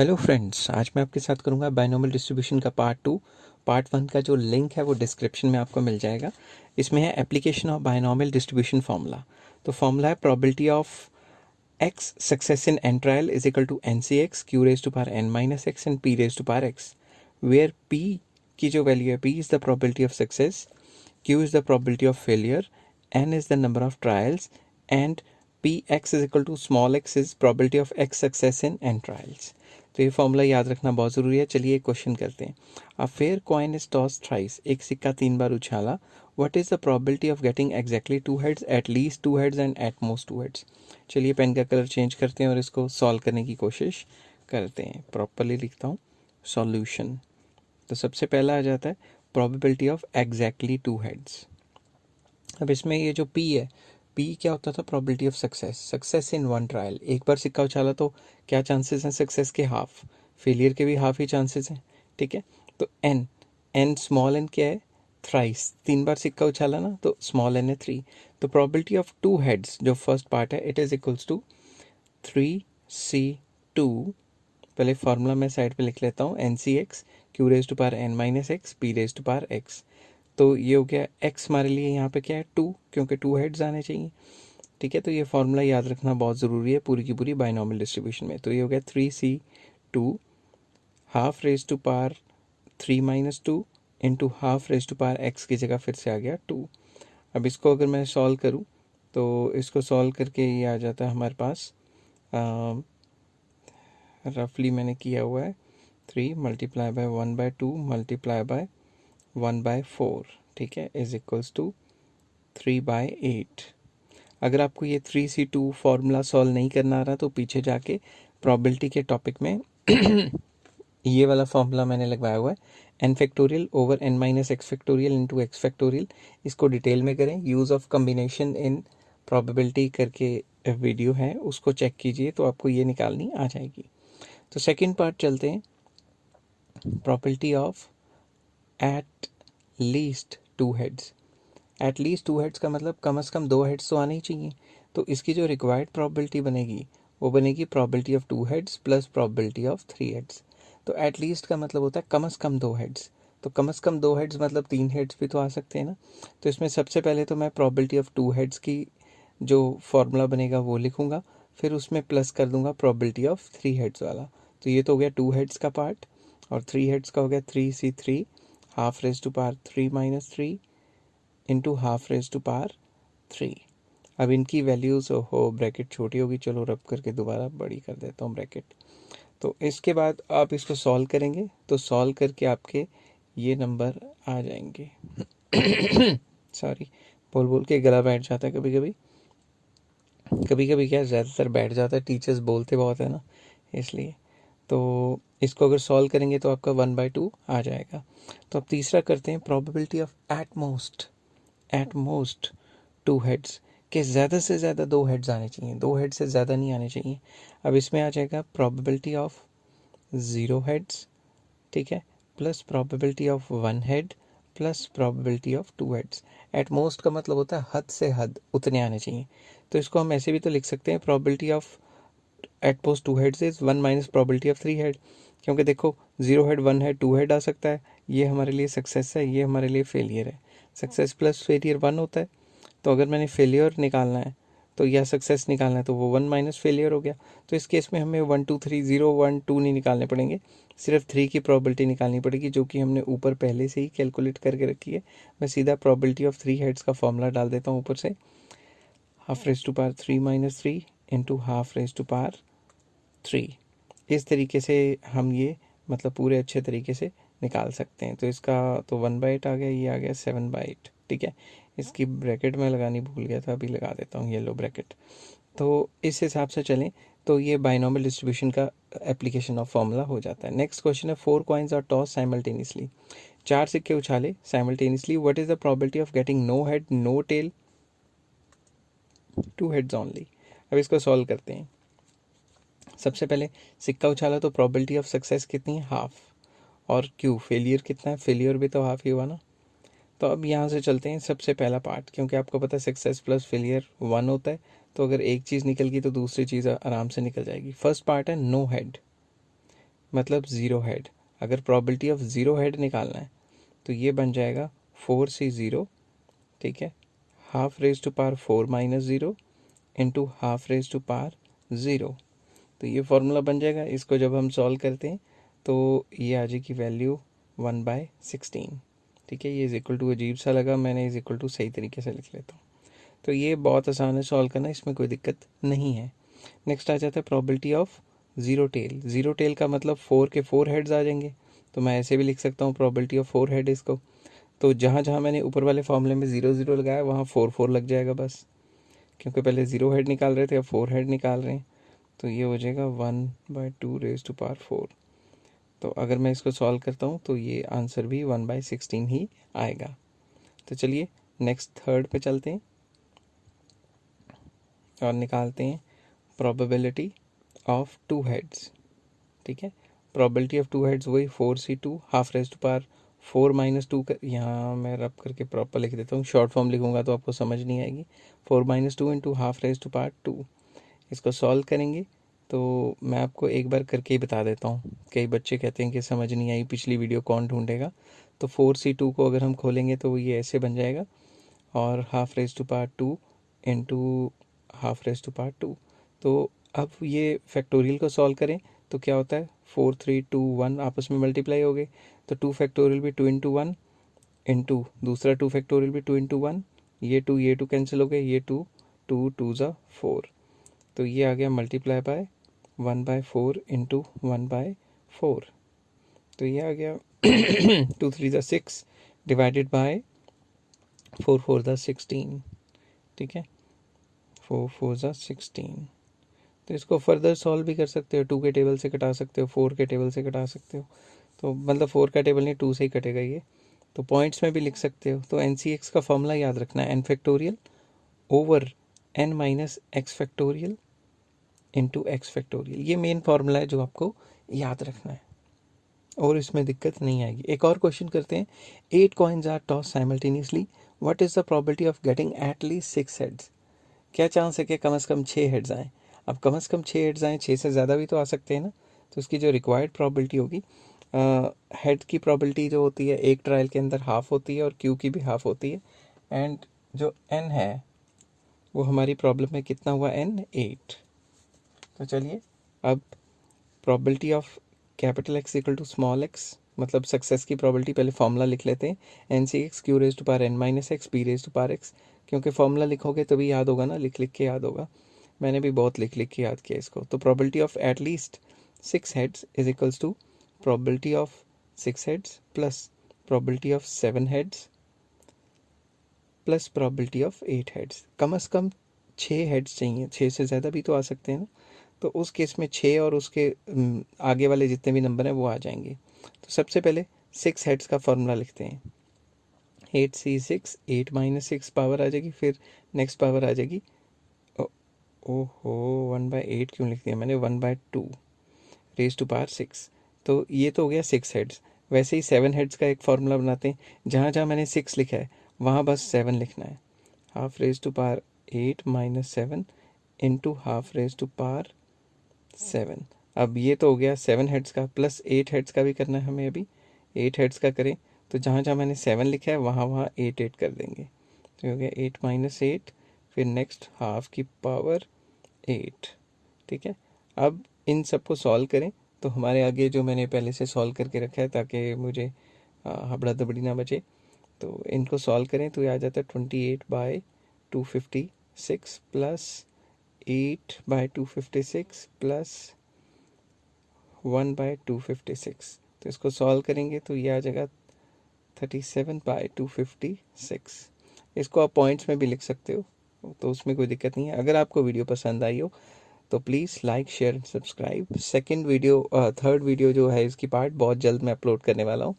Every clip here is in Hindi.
हेलो फ्रेंड्स, आज मैं आपके साथ करूंगा बाइनोमियल डिस्ट्रीब्यूशन का पार्ट 2। पार्ट 1 का जो लिंक है वो डिस्क्रिप्शन में आपको मिल जाएगा। इसमें है application of binomial distribution formula. तो फार्मूला है probability of X success in N trial is equal to N C X Q raise to power N minus X and P raise to power X, where P की जो वैल्यू है, P is the probability of success, Q is the probability of failure, N is the number of trials, and Px is equal to small x is probability of x success in n trials। तो ये फॉर्मूला याद रखना बहुत ज़रूरी है। चलिए एक क्वेश्चन करते हैं। A fair coin is toss thrice, एक सिक्का 3 बार उछाला। What is the probability of getting exactly 2 heads, at least 2 heads and at most 2 heads. चलिए पेन का कलर चेंज करते हैं और इसको सॉल्व करने की कोशिश करते हैं। प्रॉपरली लिखता हूँ सॉल्यूशन। तो सबसे पहला आ जाता है प्रोबेबिलिटी ऑफ एग्जैक्टली 2 हेड्स। अब इसमें ये जो P है, P क्या होता था? Probability of success, success in one trial. एक बार सिक्का उछाला तो क्या चांसेस हैं सक्सेस के? हाफ। फेलियर के भी हाफ ही चांसेस हैं, ठीक है। तो N स्मॉल n क्या है? थ्राइस, 3 बार सिक्का उछाला ना, तो स्मॉल n है 3। तो प्रोबेबिलिटी ऑफ 2 हेड्स जो फर्स्ट पार्ट है, it is equals to 3c2। पहले फार्मूला मैं साइड पे लिख लेता हूँ, NCX Q raise to power n minus X P raise to power x। तो ये हो गया x, हमारे लिए यहाँ पे क्या है 2, क्योंकि 2 हेड्स आने चाहिए, ठीक है। तो ये फार्मूला याद रखना बहुत ज़रूरी है पूरी की पूरी बाइनोमियल डिस्ट्रीब्यूशन में। तो ये हो गया 3c2 half raise to power 3 minus 2 into half raise to power x की जगह फिर से आ गया 2। अब इसको अगर मैं सॉल्व करूँ तो इसको सॉल्व करके ये आ जाता है हमारे पास, रफली मैंने किया हुआ है 3 मल्टीप्लाई बाय 1/2 मल्टीप्लाई बाय 1/4, ठीक है, इज इक्वल्स टू 3/8। अगर आपको ये 3c2 फार्मूला सॉल्व नहीं करना आ रहा तो पीछे जाके प्रोबेबिलिटी के टॉपिक में ये वाला फार्मूला मैंने लगवाया हुआ है, n factorial over n minus x factorial into x factorial. इसको डिटेल में करें, use of combination in probability करके वीडियो है, उसको चेक कीजिए तो आपको ये निकालनी आ जाएगी। तो सेकेंड पार्ट चलते हैं, probability of at least 2 heads. At least 2 heads का मतलब कम से कम 2 हेड्स तो आने ही चाहिए। तो इसकी जो रिक्वायर्ड प्रोबेबिलिटी बनेगी वो बनेगी probability of 2 heads plus probability of 3 heads. तो एट लीस्ट का मतलब होता है कम से कम 2 हेड्स। तो कम से कम 2 हेड्स मतलब 3 हेड्स भी तो आ सकते हैं ना। तो इसमें सबसे पहले तो मैं प्रोबेबिलिटी ऑफ 2 हेड्स की जो फॉर्मूला बनेगा वो लिखूंगा, फिर उसमें प्लस कर दूंगा प्रोबेबिलिटी ऑफ 3 हेड्स वाला। तो ये तो हो गया 2 हेड्स का पार्ट, और 3 हेड्स का हो गया 3c3 half raise to power 3 minus 3 into half raise to power 3। अब इनकी वैल्यूज़ हो, ब्रैकेट छोटी होगी, चलो रब करके दोबारा बड़ी कर देता हूँ ब्रैकेट। तो इसके बाद आप इसको सॉल्व करेंगे तो सॉल्व करके आपके ये नंबर आ जाएंगे। सॉरी, बोल बोल के गला बैठ जाता है कभी कभी, कभी कभी क्या ज़्यादातर बैठ जाता है, टीचर्स बोलते बहुत है ना, इसलिए। तो इसको अगर सॉल्व करेंगे तो आपका 1/2 आ जाएगा। तो अब तीसरा करते हैं, probability of eight most 2 heads, के ज़्यादा से ज़्यादा 2 हेड्स आने चाहिए, 2 हेड से ज़्यादा नहीं आने चाहिए। अब इसमें आ जाएगा प्रोबेबिलिटी ऑफ 0 हेड्स, ठीक है, plus probability of 1 head plus probability of 2 heads. At most का मतलब होता है हद से हद उतने आने चाहिए। तो इसको हम ऐसे भी तो लिख सकते हैं, probability of eight most 2 heads is 1 minus probability of 3 head. क्योंकि देखो 0 हेड 1 हेड 2 हेड आ सकता है, ये हमारे लिए सक्सेस है, ये हमारे लिए फेलियर है। सक्सेस प्लस फेलियर 1 होता है, तो अगर मैंने फेलियर निकालना है तो या सक्सेस निकालना है तो वो 1 माइनस फेलियर हो गया। तो इस केस में हमें 1 2 3 0 1 2 नहीं निकालने पड़ेंगे, सिर्फ 3 की प्रोबेबिलिटी निकालनी पड़ेगी, जो कि हमने ऊपर पहले से ही कैलकुलेट करके रखी है। मैं सीधा प्रोबेबिलिटी ऑफ 3 हेड्स का फॉर्मूला डाल देता हूँ ऊपर से, half raise to power 3 minus 3 into half raise to power 3। इस तरीके से हम ये मतलब पूरे अच्छे तरीके से निकाल सकते हैं। तो इसका तो 1/8 आ गया, ये आ गया 7/8, ठीक है। इसकी ब्रैकेट में लगानी भूल गया था, अभी लगा देता हूँ येलो ब्रैकेट। तो इस हिसाब से चलें तो ये बाइनोमियल डिस्ट्रीब्यूशन का एप्लीकेशन ऑफ फॉर्मूला हो जाता है। नेक्स्ट क्वेश्चन है, 4 कॉइन्स आर टॉस साइमल्टेनियसली, 4 सिक्के उछाले simultaneously, what is the probability of getting no head no tail 2 heads only. अब इसको सॉल्व करते हैं। सबसे पहले सिक्का उछाला तो प्रोबेबिलिटी ऑफ सक्सेस कितनी है? हाफ। और क्यों फेलियर कितना है? फेलियर भी तो हाफ ही हुआ ना। तो अब यहाँ से चलते हैं सबसे पहला पार्ट, क्योंकि आपको पता है सक्सेस प्लस फेलियर 1 होता है, तो अगर एक चीज़ निकल गई तो दूसरी चीज़ आराम से निकल जाएगी। फर्स्ट पार्ट है नो हेड, मतलब ज़ीरो हेड। अगर प्रॉबिलिटी ऑफ ज़ीरो हेड निकालना है तो ये बन जाएगा 4C0, ठीक है, half raise to power 4 minus zero into half raise to power 0। तो ये फॉर्मूला बन जाएगा। इसको जब हम सॉल्व करते हैं तो ये आ जाएगी वैल्यू 1/16, ठीक है। ये इज इक्वल टू, अजीब सा लगा, मैंने इज इक्वल टू सही तरीके से लिख लेता हूँ। तो ये बहुत आसान है सॉल्व करना, इसमें कोई दिक्कत नहीं है। नेक्स्ट आ जाता है probability of zero tail. Zero tail का मतलब 4 के 4 हेड्स आ जाएंगे, तो मैं ऐसे भी लिख सकता हूँ प्रॉबिलिटी ऑफ 4 हेड इसको। तो जहाँ जहाँ मैंने ऊपर वाले फॉर्मूले में 0 0 लगाया वहाँ 4 4 लग जाएगा बस, क्योंकि पहले 0 हेड निकाल रहे थे, अब 4 हेड निकाल रहे हैं। तो ये हो जाएगा 1/2 रेज टू पावर 4। तो अगर मैं इसको सॉल्व करता हूँ तो ये आंसर भी 1/16 ही आएगा। तो चलिए नेक्स्ट थर्ड पे चलते हैं और निकालते हैं प्रोबेबिलिटी ऑफ 2 हेड्स, ठीक है। प्रोबेबिलिटी ऑफ 2 हेड्स वही 4C2 half raise to power 4 minus 2 कर, यहाँ मैं रब करके प्रॉपर लिख देता हूँ, शॉर्ट फॉर्म लिखूँगा तो आपको समझ नहीं आएगी। 4 minus 2 into half raise to power 2। इसको सॉल्व करेंगे तो मैं आपको एक बार करके ही बता देता हूँ। कई बच्चे कहते हैं कि समझ नहीं आई, पिछली वीडियो कौन ढूंढेगा। तो 4C2 को अगर हम खोलेंगे तो ये ऐसे बन जाएगा, और half raise to power 2 into half raise to power 2। तो अब ये फैक्टोरियल को सॉल्व करें तो क्या होता है, 4 3 2 1 आपस में मल्टीप्लाई हो गए, तो 2 फैक्टोरियल भी 2 इंटू 1 इंटू दूसरा 2 फैक्टोरियल भी 2 इंटू 1, ये 2 कैंसिल हो गए, ये 2 2 2 ज़ा 4। तो ये आ गया मल्टीप्लाई बाय 1/4 इंटू 1/4। तो ये आ गया 2 3 ज़ा 6 डिवाइडेड बाय 4 4 ज़ा 16, ठीक है, 4 4 ज़ा 16। तो इसको फर्दर सॉल्व भी कर सकते हो, 2 के टेबल से कटा सकते हो, 4 के टेबल से कटा सकते हो। तो मतलब 4 का टेबल नहीं, 2 से ही कटेगा ये। तो पॉइंट्स में भी लिख सकते हो। तो NCX का फॉर्मूला याद रखना है, n factorial over n minus x factorial into x factorial. ये मेन फार्मूला है जो आपको याद रखना है और इसमें दिक्कत नहीं आएगी। एक और क्वेश्चन करते हैं। 8 coins are toss simultaneously, what is the probability of getting at least 6 heads. क्या चांस है कि कम से कम 6 हेड्स आएँ। अब कम से कम 6 हेड्स आएँ, 6 से ज़्यादा भी तो आ सकते हैं ना। तो उसकी जो रिक्वायर्ड प्रॉबिलिटी होगी, हेड की प्रॉबिलिटी जो होती है एक ट्रायल के अंदर हाफ होती है और क्यू की भी हाफ होती है। एंड जो n है वो हमारी प्रॉब्लम में कितना हुआ, n 8। तो चलिए अब probability of capital X equal to small x, मतलब सक्सेस की प्रॉबिलिटी, पहले फॉर्मूला लिख लेते हैं। NCX Q raise to power n minus X P raise to power x, क्योंकि फॉर्मूला लिखोगे तभी याद होगा ना, लिख लिख के याद होगा। मैंने भी बहुत लिख लिख के याद किया इसको। तो probability of at least 6 heads is equals to probability of 6 heads plus probability of 7 heads plus probability of 8 heads. कम से कम 6 हेड्स चाहिए, 6 से ज़्यादा भी तो आ सकते हैं ना। तो उस केस में 6 और उसके आगे वाले जितने भी नंबर हैं वो आ जाएंगे। तो सबसे पहले 6 हेड्स का फॉर्मूला लिखते हैं। 8C6, 8 माइनस 6 पावर आ जाएगी, फिर नेक्स्ट पावर आ जाएगी, ओहो 1/8 क्यों लिख दिया मैंने, 1/2 रेज टू पावर 6। तो ये तो हो गया 6 हेड्स। वैसे ही 7 हेड्स का एक फार्मूला बनाते हैं। जहाँ जहाँ मैंने 6 लिखा है वहाँ बस 7 लिखना है। Half raise to power 8 minus 7 into half raise to power 7। अब ये तो हो गया 7 हेड्स का, प्लस 8 हेड्स का भी करना है हमें। अभी 8 हेड्स का करें तो जहाँ जहाँ मैंने 7 लिखा है वहाँ वहाँ 8 8 कर देंगे। तो हो गया 8 माइनस 8, फिर नेक्स्ट हाफ की पावर 8, ठीक है। अब इन सबको सॉल्व करें तो हमारे आगे जो मैंने पहले से सॉल्व करके रखा है ताकि मुझे हबड़ा दबड़ी ना बचे, तो इनको सॉल्व करें तो ये आ जाता है 28/256 प्लस 8/256 प्लस 1/256। तो इसको सॉल्व करेंगे तो ये आ जाएगा 37/256। इसको आप पॉइंट्स में भी लिख सकते हो, तो उसमें कोई दिक्कत नहीं है। अगर आपको वीडियो पसंद आई हो तो please like share and subscribe. Third video जो है इसकी पार्ट बहुत जल्द मैं अपलोड करने वाला हूँ।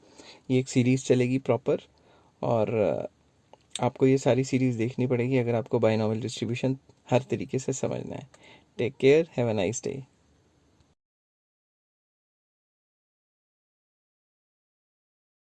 ये एक सीरीज़ चलेगी प्रॉपर, और आपको ये सारी सीरीज़ देखनी पड़ेगी अगर आपको बायनॉमियल डिस्ट्रीब्यूशन हर तरीके से समझना है। Take care, have a nice day.